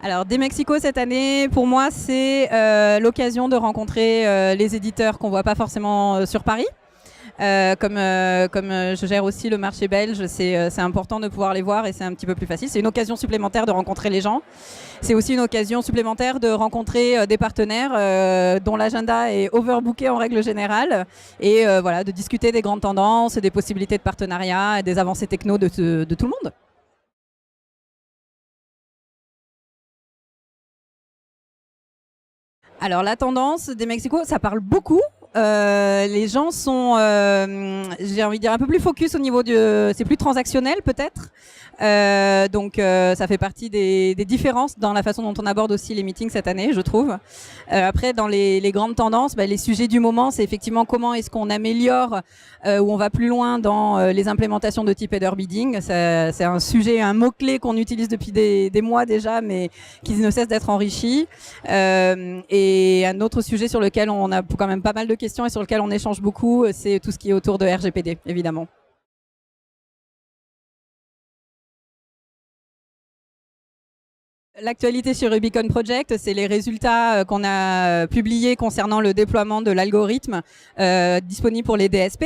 Alors, des Mexico cette année, pour moi, c'est l'occasion de rencontrer les éditeurs qu'on ne voit pas forcément sur Paris. Comme je gère aussi le marché belge, c'est important de pouvoir les voir et c'est un petit peu plus facile. C'est une occasion supplémentaire de rencontrer les gens. C'est aussi une occasion supplémentaire de rencontrer des partenaires dont l'agenda est overbooké en règle générale et voilà, de discuter des grandes tendances, des possibilités de partenariat et des avancées techno de tout le monde. Alors la tendance des Mexico, ça parle beaucoup. Les gens sont, j'ai envie de dire, un peu plus focus au niveau c'est plus transactionnel peut-être. Ça fait partie des différences dans la façon dont on aborde aussi les meetings cette année, je trouve. Après, dans les grandes tendances, les sujets du moment, c'est effectivement comment est-ce qu'on améliore ou on va plus loin dans les implémentations de type header bidding. C'est un sujet, un mot-clé qu'on utilise depuis des mois déjà, mais qui ne cesse d'être enrichi. Et un autre sujet sur lequel on a quand même pas mal de questions et sur lequel on échange beaucoup, c'est tout ce qui est autour de RGPD, évidemment. L'actualité sur Rubicon Project, c'est les résultats qu'on a publiés concernant le déploiement de l'algorithme disponible pour les DSP.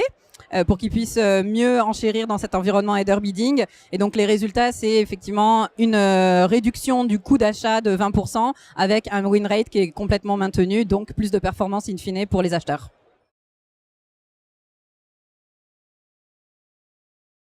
Pour qu'ils puissent mieux enchérir dans cet environnement header bidding. Et donc les résultats, c'est effectivement une réduction du coût d'achat de 20% avec un win rate qui est complètement maintenu, donc plus de performance in fine pour les acheteurs.